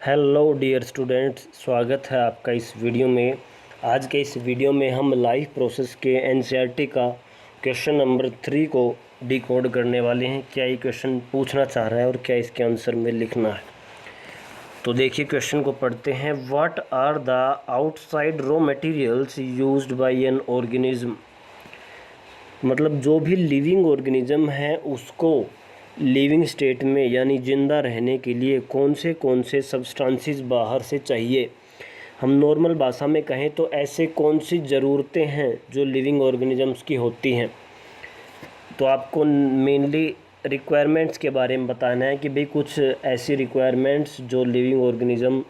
Hello dear students, स्वागत है आपका इस वीडियो में। आज के इस वीडियो में हम लाइफ प्रोसेस के एनसीईआरटी का क्वेश्चन नंबर 3 को डिकोड करने वाले हैं। क्या ये क्वेश्चन पूछना चाह रहा है और क्या इसके आंसर में लिखना है। तो देखिए क्वेश्चन को पढ़ते हैं। What are the outside raw materials used by an organism. मतलब जो भी लिविंग ऑर्गेनिज्म है उसको लिविंग स्टेट में यानी ज़िंदा रहने के लिए कौन से सब्सटेंसेस बाहर से चाहिए। हम नॉर्मल भाषा में कहें तो ऐसे कौन सी ज़रूरतें हैं जो लिविंग ऑर्गेनिजम्स की होती हैं। तो आपको मेनली रिक्वायरमेंट्स के बारे में बताना है कि भाई कुछ ऐसी रिक्वायरमेंट्स जो लिविंग ऑर्गेनिज़म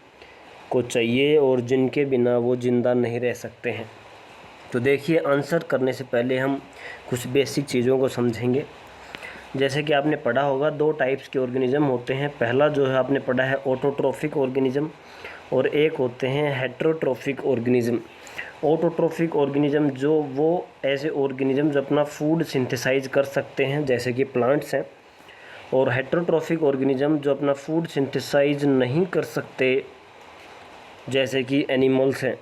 को चाहिए और जिनके बिना वो ज़िंदा नहीं रह सकते हैं। तो देखिए आंसर करने से पहले हम कुछ बेसिक चीज़ों को समझेंगे। जैसे कि आपने पढ़ा होगा दो टाइप्स के ऑर्गेनिज़म होते हैं। पहला जो है आपने पढ़ा है ऑटोट्रोफिक ऑर्गेनिज़म और एक होते हैं हेटेरोट्रोफिक ऑर्गेनिज़म। ऑटोट्रोफिक ऑर्गेनिज़म जो वो ऐसे ऑर्गेनिज़म्स अपना फूड सिंथेसाइज कर सकते हैं जैसे कि प्लांट्स हैं, और हेटेरोट्रोफिक ऑर्गेनिज़म जो अपना फूड सिंथेसाइज नहीं कर सकते जैसे कि एनिमल्स हैं।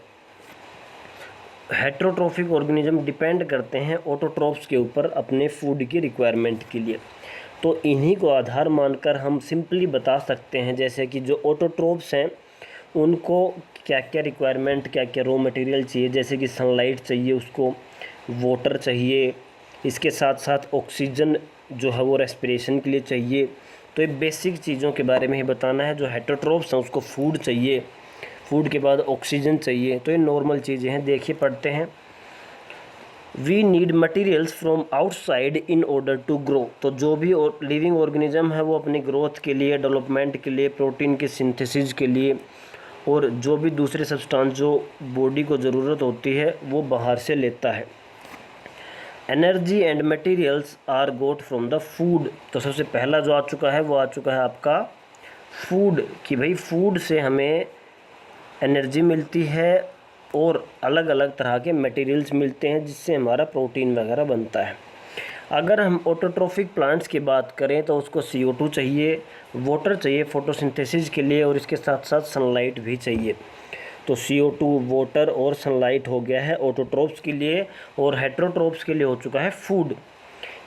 हेटेरोट्रोफिक ऑर्गेनिज्म डिपेंड करते हैं ऑटोट्रोफ्स के ऊपर अपने फूड की रिक्वायरमेंट के लिए। तो इन्हीं को आधार मानकर हम सिंपली बता सकते हैं जैसे कि जो ऑटोट्रोफ्स हैं उनको क्या क्या रिक्वायरमेंट, क्या क्या रॉ मटेरियल चाहिए। जैसे कि सनलाइट चाहिए उसको, वाटर चाहिए, इसके साथ साथ ऑक्सीजन जो है वो रेस्पिरेशन के लिए चाहिए। तो ये बेसिक चीज़ों के बारे में ही बताना है। जो हेटेरोट्रोफ्स हैं उसको फूड चाहिए, फूड के बाद ऑक्सीजन चाहिए। तो ये नॉर्मल चीज़ें हैं। देखिए पढ़ते हैं। We need materials from outside in order to grow. तो जो भी लिविंग ऑर्गेनिज्म है वो अपनी ग्रोथ के लिए, डेवलपमेंट के लिए, प्रोटीन के सिंथेसिस के लिए और जो भी दूसरे सब्सटेंस जो बॉडी को ज़रूरत होती है वो बाहर से लेता है। Energy and materials are got from the food. तो सबसे पहला जो आ चुका है वो आ चुका है आपका फूड, कि भाई फूड से हमें एनर्जी मिलती है और अलग अलग तरह के मटेरियल्स मिलते हैं जिससे हमारा प्रोटीन वगैरह बनता है। अगर हम ऑटोट्रोफिक प्लांट्स की बात करें तो उसको CO2 चाहिए, वाटर चाहिए फोटोसिंथेसिस के लिए और इसके साथ साथ सनलाइट भी चाहिए। तो CO2, वाटर और सनलाइट हो गया है ऑटोट्रोफ्स के लिए, और हेटेरोट्रोफ्स के लिए हो चुका है फूड।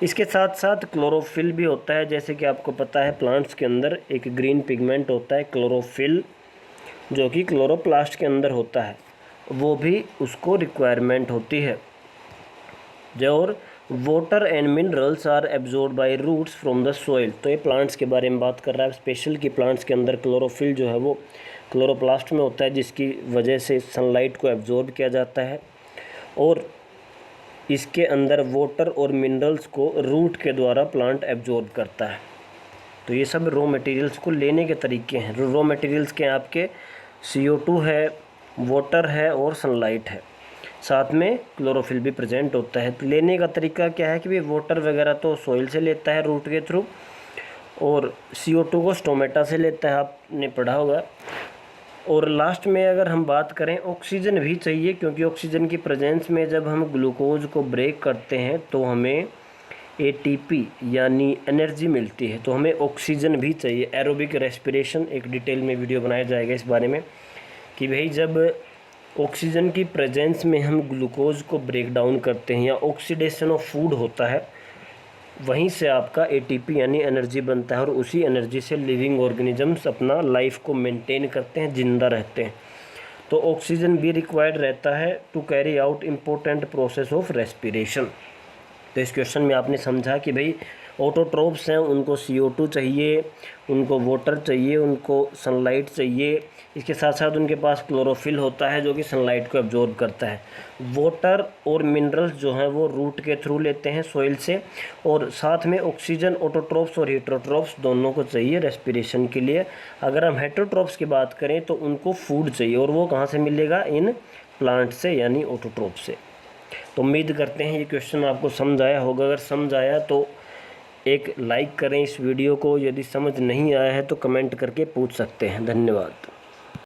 इसके साथ साथ क्लोरोफिल भी होता है। जैसे कि आपको पता है प्लांट्स के अंदर एक ग्रीन पिगमेंट होता है क्लोरोफिल, जो कि क्लोरोप्लास्ट के अंदर होता है, वो भी उसको रिक्वायरमेंट होती है। और water and minerals are absorb by roots from the soil. तो ये प्लांट्स के बारे में बात कर रहा है स्पेशल, कि प्लांट्स के अंदर क्लोरोफिल जो है वो क्लोरोप्लास्ट में होता है जिसकी वजह से सनलाइट को एब्जॉर्ब किया जाता है, और इसके अंदर वाटर और मिनरल्स को रूट के द्वारा प्लांट एब्जॉर्ब करता है। तो ये सब रॉ मटेरियल्स को लेने के तरीके हैं। रॉ मटेरियल्स के आपके CO2 है, वाटर है और सनलाइट है, साथ में क्लोरोफिल भी प्रेजेंट होता है। तो लेने का तरीका क्या है कि भाई वाटर वगैरह तो सॉइल से लेता है रूट के थ्रू, और CO2 को स्टोमेटा से लेता है, आपने पढ़ा होगा। और लास्ट में अगर हम बात करें ऑक्सीजन भी चाहिए, क्योंकि ऑक्सीजन की प्रेजेंस में जब हम ग्लूकोज को ब्रेक करते हैं तो हमें ATP यानी एनर्जी मिलती है। तो हमें ऑक्सीजन भी चाहिए। एरोबिक रेस्पिरेशन एक डिटेल में वीडियो बनाया जाएगा इस बारे में, कि भाई जब ऑक्सीजन की प्रेजेंस में हम ग्लूकोज को ब्रेक डाउन करते हैं या ऑक्सीडेशन ऑफ फूड होता है, वहीं से आपका ATP यानी एनर्जी बनता है, और उसी एनर्जी से लिविंग ऑर्गेनिजम्स अपना लाइफ को मेंटेन करते हैं, जिंदा रहते हैं। तो ऑक्सीजन भी रिक्वायर्ड रहता है to carry out important process of respiration. तो इस क्वेश्चन में आपने समझा कि भाई ऑटोट्रोफ्स हैं उनको CO2 चाहिए, उनको वाटर चाहिए, उनको सनलाइट चाहिए। इसके साथ साथ उनके पास क्लोरोफिल होता है जो कि सनलाइट को एब्जॉर्ब करता है। वाटर और मिनरल्स जो हैं वो रूट के थ्रू लेते हैं सॉइल से, और साथ में ऑक्सीजन ऑटोट्रोफ्स और हेटेरोट्रोफ्स दोनों को चाहिए रेस्पिरेशन के लिए। अगर हम हेटेरोट्रोफ्स की बात करें तो उनको फूड चाहिए, और वो कहाँ से मिलेगा? इन प्लांट से यानी ऑटोट्रोफ से। तो उम्मीद करते हैं ये क्वेश्चन आपको समझ आया होगा। अगर समझ आया तो एक लाइक करें इस वीडियो को। यदि समझ नहीं आया है तो कमेंट करके पूछ सकते हैं। धन्यवाद।